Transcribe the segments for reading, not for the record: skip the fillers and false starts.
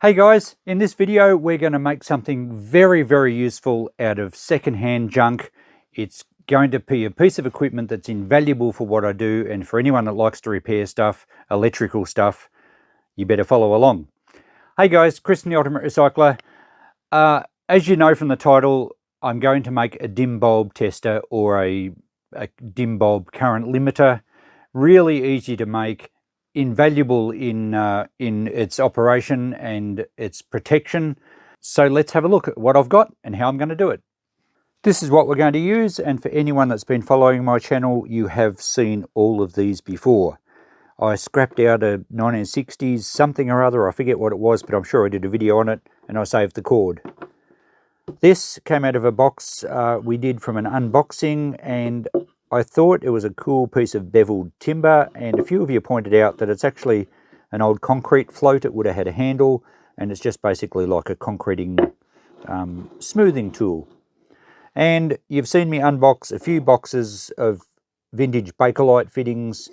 Hey guys, in this video we're going to make something very useful out of secondhand junk. It's going to be a piece of equipment that's invaluable for what I do, and for anyone that likes to repair stuff, electrical stuff, you better follow along. Hey guys, Chris from the Ultimate Recycler. As you know from the title, I'm going to make a dim bulb tester or a dim bulb current limiter. Really easy to make, invaluable in its operation and its protection. So let's have a look at what I've got and how I'm going to do it. This is what we're going to use, and for anyone that's been following my channel, you have seen all of these before. I scrapped out a 1960s something or other, I forget what it was, but I'm sure I did a video on it, and I saved the cord. This came out of a box we did from an unboxing, and I thought it was a cool piece of beveled timber, and a few of you pointed out that it's actually an old concrete float. It would have had a handle, and it's just basically like a concreting smoothing tool. And you've seen me unbox a few boxes of vintage Bakelite fittings.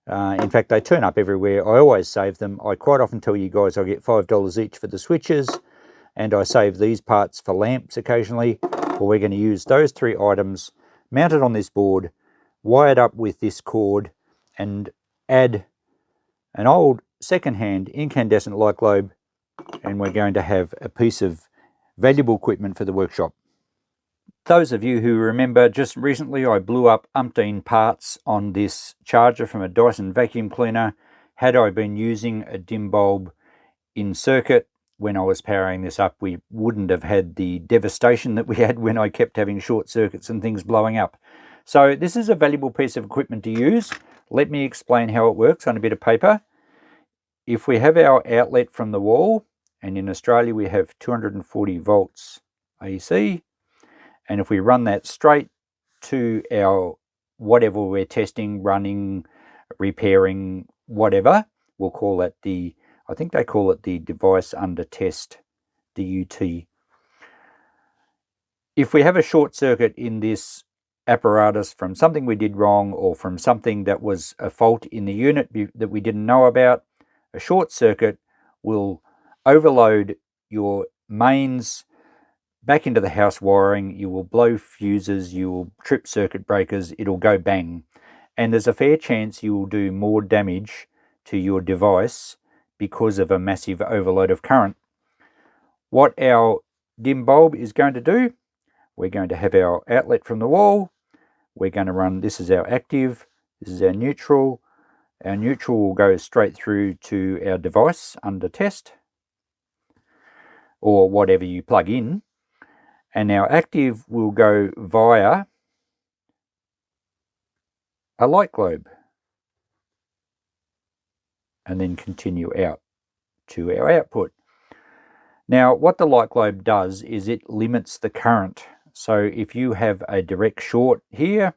In fact, they turn up everywhere. I always save them. I quite often tell you guys I get $5 each for the switches, and I save these parts for lamps occasionally. Well, we're going to use those three items mounted on this board, wired up with this cord, and add an old second-hand incandescent light globe, and we're going to have a piece of valuable equipment for the workshop. Those of you who remember, just recently I blew up umpteen parts on this charger from a Dyson vacuum cleaner. Had I been using a dim bulb in circuit when I was powering this up, we wouldn't have had the devastation that we had when I kept having short circuits and things blowing up. So this is a valuable piece of equipment to use. Let me explain how it works on a bit of paper. If we have our outlet from the wall, and in Australia we have 240 volts AC, and if we run that straight to our whatever we're testing, running, repairing, whatever, we'll call that the, I think they call it the device under test, DUT. If we have a short circuit in this apparatus from something we did wrong, or from something that was a fault in the unit that we didn't know about, a short circuit will overload your mains back into the house wiring. You will blow fuses, you will trip circuit breakers, it'll go bang. And there's a fair chance you will do more damage to your device because of a massive overload of current. What our dim bulb is going to do, we're going to have our outlet from the wall. We're going to run, this is our active, this is our neutral. Our neutral will go straight through to our device under test, or whatever you plug in. And our active will go via a light globe and then continue out to our output. Now, what the light globe does is it limits the current. So if you have a direct short here,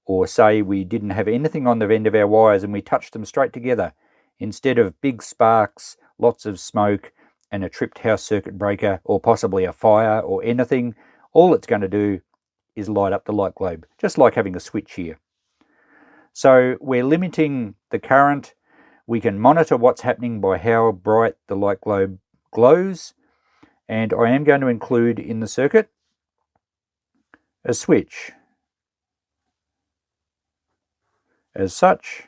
or say we didn't have anything on the end of our wires and we touched them straight together, instead of big sparks, lots of smoke, and a tripped house circuit breaker, or possibly a fire or anything, all it's going to do is light up the light globe, just like having a switch here. So we're limiting the current. We can monitor what's happening by how bright the light globe glows, and I am going to include in the circuit a switch as such,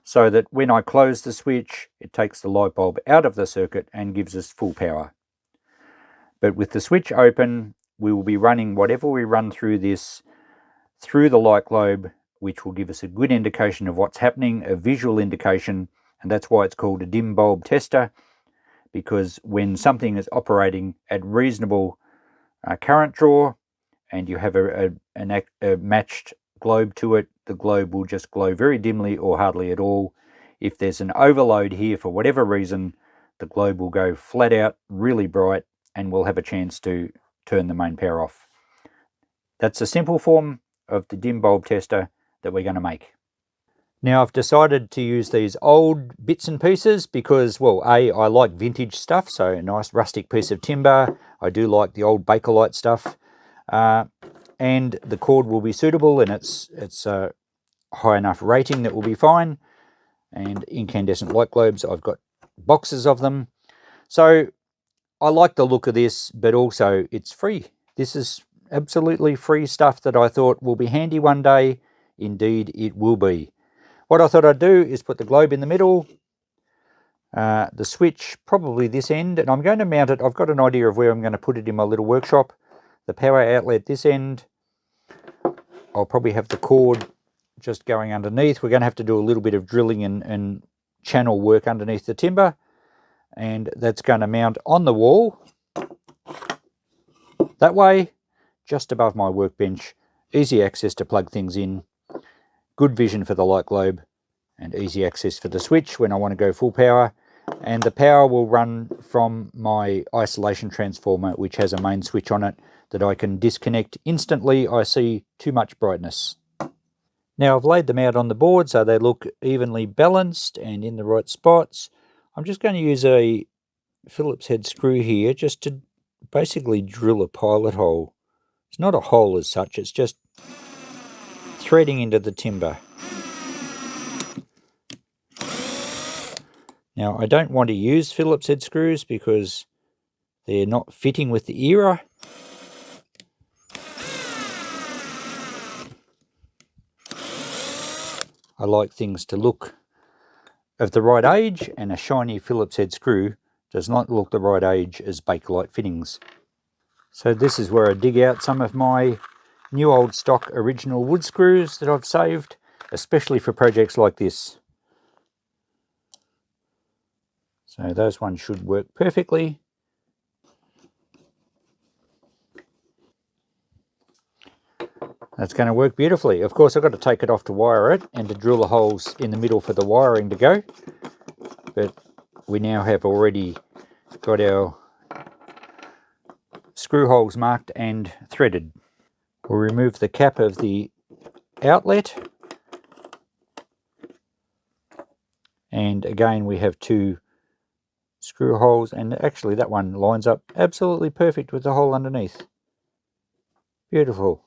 so that when I close the switch, it takes the light bulb out of the circuit and gives us full power. But with the switch open, we will be running whatever we run through this, through the light globe, which will give us a good indication of what's happening, a visual indication, and that's why it's called a dim bulb tester, because when something is operating at reasonable current draw, and you have a matched globe to it, the globe will just glow very dimly or hardly at all. If there's an overload here for whatever reason, the globe will go flat out, really bright, and we'll have a chance to turn the main power off. That's a simple form of the dim bulb tester that we're going to make. Now, I've decided to use these old bits and pieces because, well, I like vintage stuff, so a nice rustic piece of timber. I do like the old Bakelite stuff. And the cord will be suitable, and it's high enough rating that will be fine. And incandescent light globes, I've got boxes of them. So I like the look of this, but also it's free. This is absolutely free stuff that I thought will be handy one day. Indeed, it will be. What I thought I'd do is put the globe in the middle, the switch probably this end, and I'm going to mount it. I've got an idea of where I'm going to put it in my little workshop. The power outlet this end. I'll probably have the cord just going underneath. We're going to have to do a little bit of drilling and channel work underneath the timber, and that's going to mount on the wall that way, just above my workbench. Easy access to plug things in, good vision for the light globe, and easy access for the switch when I want to go full power. And the power will run from my isolation transformer, which has a main switch on it that I can disconnect instantly I see too much brightness. Now I've laid them out on the board so they look evenly balanced and in the right spots. I'm just going to use a Phillips head screw here just to basically drill a pilot hole. It's not a hole as such, it's just threading into the timber. Now I don't want to use Phillips head screws because they're not fitting with the era. I like things to look of the right age, and a shiny Phillips head screw does not look the right age as Bakelite fittings. So this is where I dig out some of my new old stock original wood screws that I've saved, especially for projects like this. So those ones should work perfectly. That's going to work beautifully. Of course, I've got to take it off to wire it and to drill the holes in the middle for the wiring to go. But we now have already got our screw holes marked and threaded. We'll remove the cap of the outlet. And again, we have two screw holes, and actually that one lines up absolutely perfect with the hole underneath. Beautiful.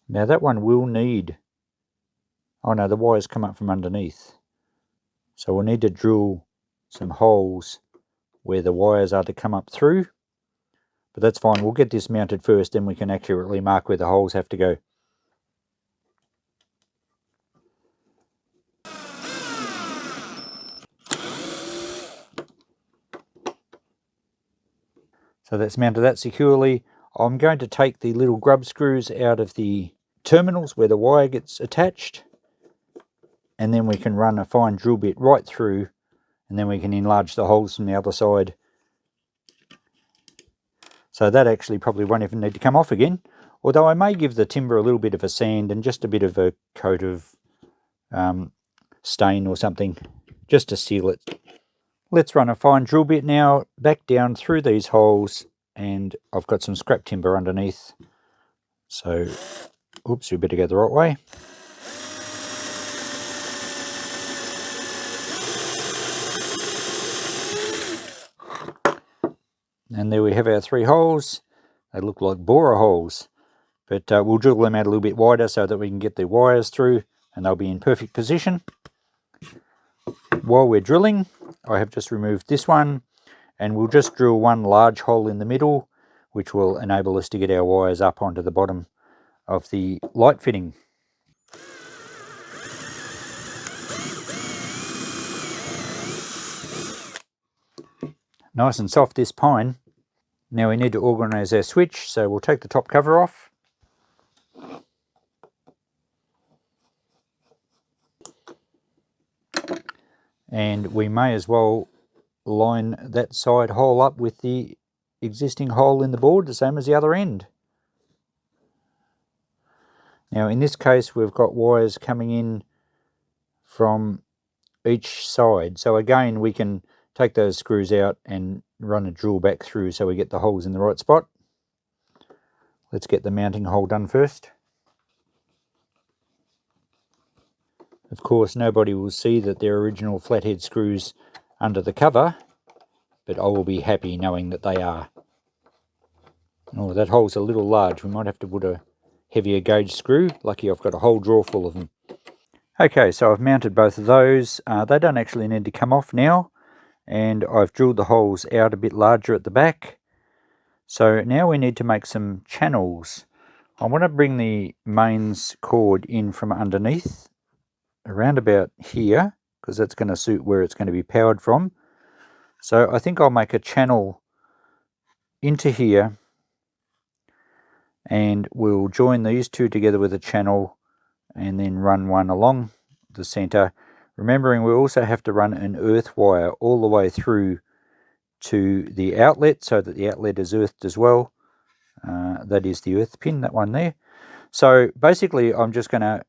Now that one will need, oh no, the wires come up from underneath. So we'll need to drill some holes where the wires are to come up through. But that's fine, we'll get this mounted first, then we can accurately mark where the holes have to go. So that's mounted that securely. I'm going to take the little grub screws out of the terminals where the wire gets attached, and then we can run a fine drill bit right through, and then we can enlarge the holes from the other side. So that actually probably won't even need to come off again, although I may give the timber a little bit of a sand and just a bit of a coat of stain or something just to seal it. Let's run a fine drill bit now back down through these holes, and I've got some scrap timber underneath, so oops, we better go the right way. And there we have our three holes. They look like borer holes, but we'll drill them out a little bit wider so that we can get the wires through and they'll be in perfect position. While we're drilling, I have just removed this one, and we'll just drill one large hole in the middle, which will enable us to get our wires up onto the bottom of the light fitting. Nice and soft, this pine. Now we need to organise our switch, so we'll take the top cover off. And we may as well line that side hole up with the existing hole in the board, the same as the other end. Now in this case we've got wires coming in from each side, so again we can take those screws out and run a drill back through so we get the holes in the right spot. Let's get the mounting hole done first. Of course, nobody will see that they're original flathead screws under the cover, but I will be happy knowing that they are. Oh, that hole's a little large. We might have to put a heavier gauge screw. Lucky I've got a whole drawer full of them. Okay, so I've mounted both of those. They don't actually need to come off now. and I've drilled the holes out a bit larger at the back. So now we need to make some channels. I want to bring the mains cord in from underneath around about here, because that's going to suit where it's going to be powered from. So I think I'll make a channel into here, and we'll join these two together with a channel and then run one along the center, remembering we also have to run an earth wire all the way through to the outlet so that the outlet is earthed as well. That is the earth pin, that one there. So basically I'm just going to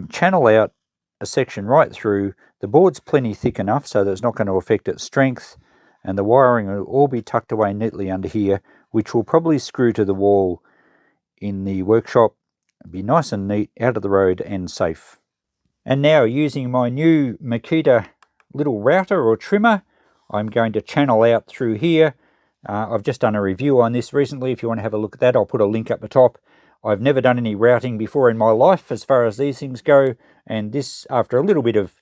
channel out a section right through. The board's plenty thick enough so that it's not going to affect its strength, and the wiring will all be tucked away neatly under here, which will probably screw to the wall in the workshop. Be nice and neat, out of the road and safe. And now, using my new Makita little router or trimmer, I'm going to channel out through here. I've just done a review on this recently. If you want to have a look at that, I'll put a link up the top. I've never done any routing before in my life as far as these things go, and this, after a little bit of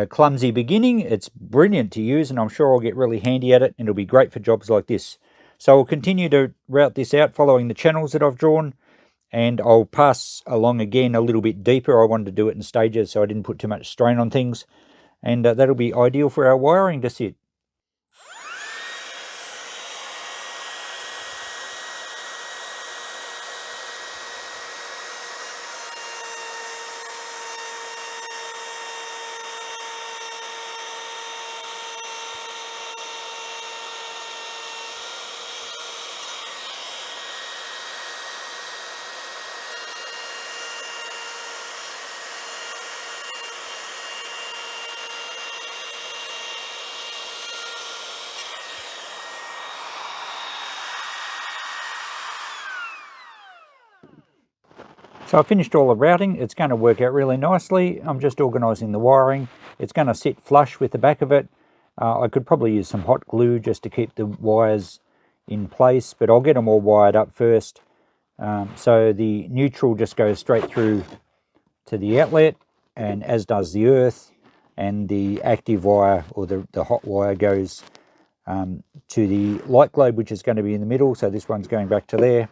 clumsy beginning, it's brilliant to use, and I'm sure I'll get really handy at it, and it'll be great for jobs like this. So I'll continue to route this out following the channels that I've drawn, and I'll pass along again a little bit deeper. I wanted to do it in stages so I didn't put too much strain on things, and that'll be ideal for our wiring to sit. So I finished all the routing. It's going to work out really nicely. I'm just organising the wiring. It's going to sit flush with the back of it. I could probably use some hot glue just to keep the wires in place, but I'll get them all wired up first. So the neutral just goes straight through to the outlet, and as does the earth, and the active wire, or the hot wire, goes to the light globe, which is going to be in the middle. So this one's going back to there.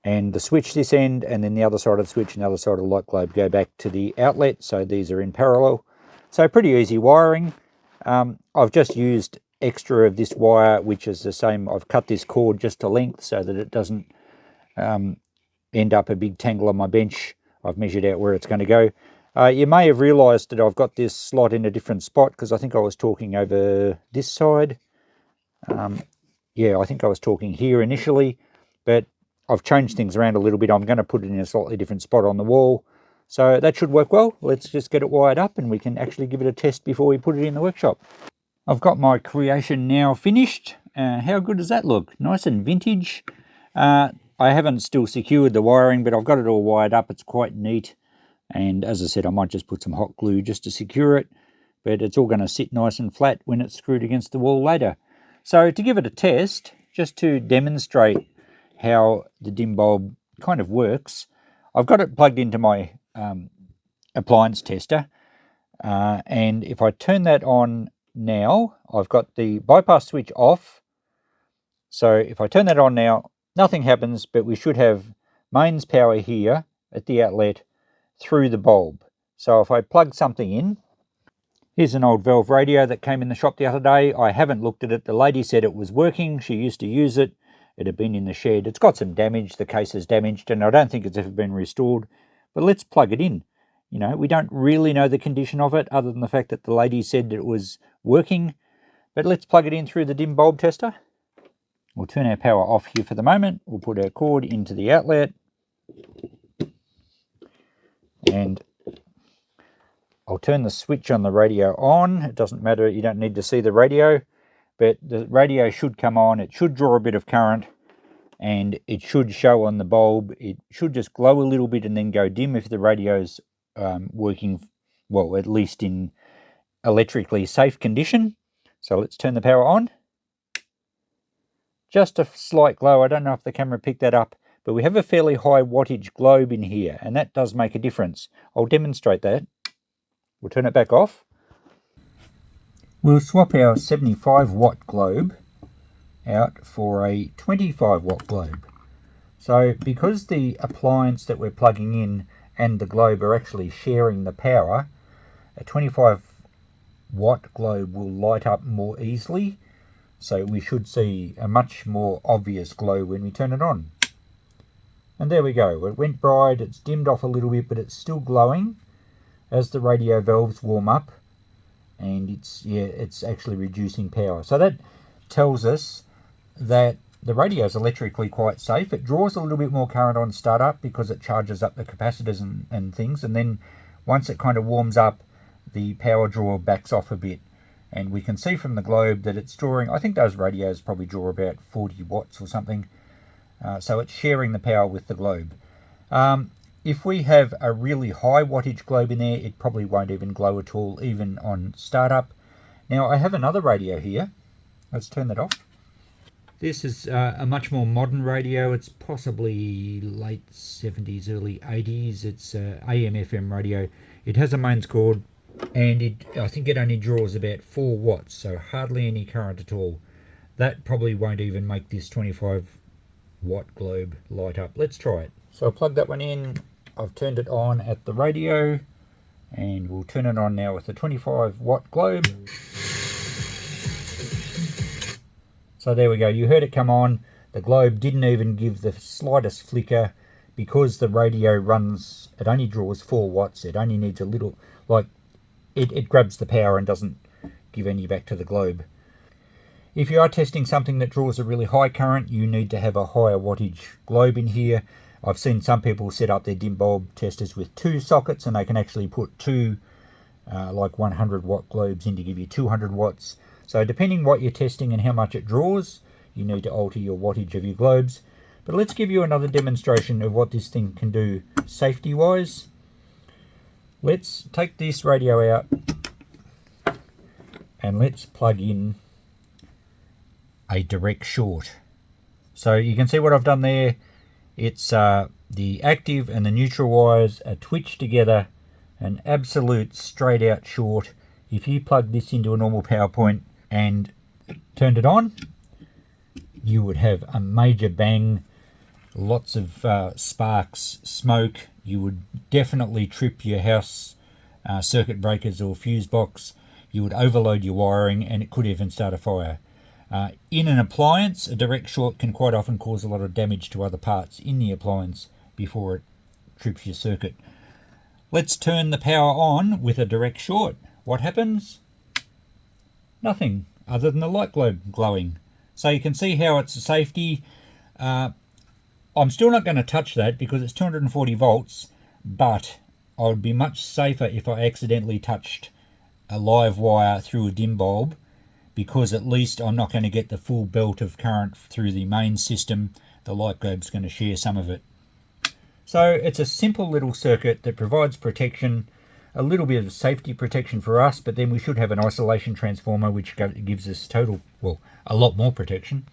And the switch this end, and then the other side of the switch and the other side of the light globe go back to the outlet, so these are in parallel. So pretty easy wiring. I've just used extra of this wire, which is the same. I've cut this cord just to length so that it doesn't end up a big tangle on my bench. I've measured out where it's going to go. You may have realised that I've got this slot in a different spot, because I think I was talking over this side. Yeah, I think I was talking here initially, but I've changed things around a little bit. I'm going to put it in a slightly different spot on the wall. So that should work well. Let's just get it wired up and we can actually give it a test before we put it in the workshop. I've got my creation now finished. How good does that look? Nice and vintage. I haven't still secured the wiring, but I've got it all wired up. It's quite neat. And as I said, I might just put some hot glue just to secure it. But it's all going to sit nice and flat when it's screwed against the wall later. So to give it a test, just to demonstrate how the dim bulb kind of works, I've got it plugged into my appliance tester, and if I turn that on now, I've got the bypass switch off. So if I turn that on now, nothing happens, but we should have mains power here at the outlet through the bulb. So if I plug something in, here's an old valve radio that came in the shop the other day. I haven't looked at it. The lady said it was working. She used to use it. It had been in the shed. It's got some damage. The case is damaged, and I don't think it's ever been restored. But let's plug it in. You know, we don't really know the condition of it, other than the fact that the lady said it was working. But let's plug it in through the dim bulb tester. We'll turn our power off here for the moment. We'll put our cord into the outlet. And I'll turn the switch on the radio on. It doesn't matter, you don't need to see the radio. But the radio should come on, it should draw a bit of current, and it should show on the bulb. It should just glow a little bit and then go dim if the radio's working, well, at least in electrically safe condition. So let's turn the power on. Just a slight glow. I don't know if the camera picked that up, but we have a fairly high wattage globe in here, and that does make a difference. I'll demonstrate that. We'll turn it back off. We'll swap our 75 watt globe out for a 25 watt globe. So because the appliance that we're plugging in and the globe are actually sharing the power, a 25 watt globe will light up more easily, so we should see a much more obvious glow when we turn it on. And there we go, it went bright, it's dimmed off a little bit, but it's still glowing as the radio valves warm up, and it's actually reducing power. So that tells us that the radio is electrically quite safe. It draws a little bit more current on startup because it charges up the capacitors and things, and then once it kind of warms up, the power draw backs off a bit, and we can see from the globe that it's drawing, I think those radios probably draw about 40 watts or something, so it's sharing the power with the globe. If we have a really high wattage globe in there, it probably won't even glow at all, even on startup. Now I have another radio here. Let's turn that off. This is a much more modern radio. It's possibly late 70s, early 80s. It's AM/FM radio. It has a mains cord, and I think it only draws about 4 watts, so hardly any current at all. That probably won't even make this 25 watt globe light up. Let's try it. So I'll plug that one in. I've turned it on at the radio, and we'll turn it on now with the 25 watt globe. So there we go, you heard it come on. The globe didn't even give the slightest flicker because the radio runs, it only draws 4 watts. It only needs a little, like, it grabs the power and doesn't give any back to the globe. If you are testing something that draws a really high current, you need to have a higher wattage globe in here. I've seen some people set up their dim bulb testers with 2 sockets, and they can actually put 2 like 100 watt globes in to give you 200 watts. So depending what you're testing and how much it draws, you need to alter your wattage of your globes. But let's give you another demonstration of what this thing can do safety wise. Let's take this radio out and let's plug in a direct short. So you can see what I've done there. It's the active and the neutral wires are twitched together, an absolute straight out short. If you plug this into a normal power point and turned it on, you would have a major bang, lots of sparks, smoke. You would definitely trip your house circuit breakers or fuse box. You would overload your wiring, and it could even start a fire. In an appliance, a direct short can quite often cause a lot of damage to other parts in the appliance before it trips your circuit. Let's turn the power on with a direct short. What happens? Nothing other than the light globe glowing. So you can see how it's a safety. I'm still not going to touch that because it's 240 volts, but I would be much safer if I accidentally touched a live wire through a dim bulb, because at least I'm not going to get the full belt of current through the main system. The light globe's going to share some of it. So it's a simple little circuit that provides protection, a little bit of safety protection for us, but then we should have an isolation transformer which gives us total, well, a lot more protection.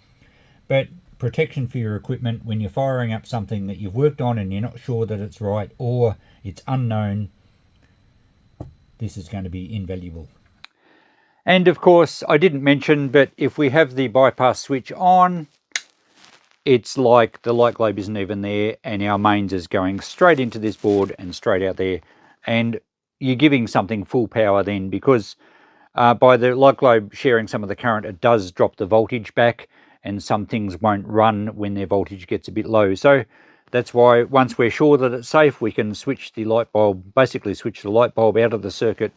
But protection for your equipment when you're firing up something that you've worked on and you're not sure that it's right or it's unknown, this is going to be invaluable. And of course, I didn't mention, but if we have the bypass switch on, it's like the light globe isn't even there, and our mains is going straight into this board and straight out there. And you're giving something full power then, because by the light globe sharing some of the current, it does drop the voltage back, and some things won't run when their voltage gets a bit low. So that's why once we're sure that it's safe, we can switch the light bulb, basically switch the light bulb out of the circuit,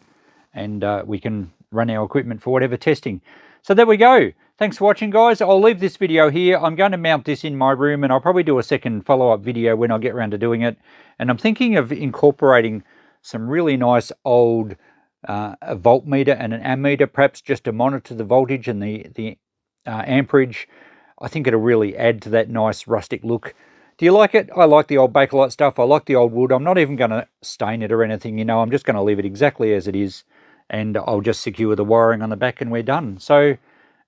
and we can run our equipment for whatever testing. So there we go. Thanks for watching, guys. I'll leave this video here. I'm going to mount this in my room, and I'll probably do a second follow-up video when I get around to doing it. And I'm thinking of incorporating some really nice old a voltmeter and an ammeter, perhaps just to monitor the voltage and the amperage. I think it'll really add to that nice rustic look. Do you like it? I like the old Bakelite stuff. I like the old wood. I'm not even going to stain it or anything, you know. I'm just going to leave it exactly as it is, and I'll just secure the wiring on the back and we're done. So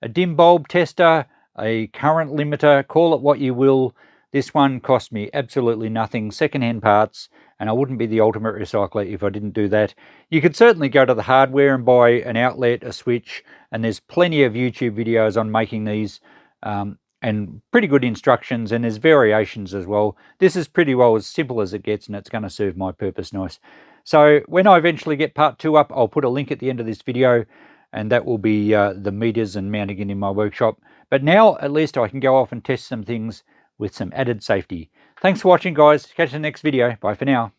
a dim bulb tester, a current limiter, call it what you will, This one cost me absolutely nothing, secondhand parts, and I wouldn't be the ultimate recycler if I didn't do that. You could certainly go to the hardware and buy an outlet, a switch, and there's plenty of YouTube videos on making these, and pretty good instructions, and there's variations as well. This is pretty well as simple as it gets, and it's going to serve my purpose nice. So when I eventually get part 2 up, I'll put a link at the end of this video, and that will be the meters and mounting it in my workshop. But now at least I can go off and test some things with some added safety. Thanks for watching, guys. Catch you in the next video. Bye for now.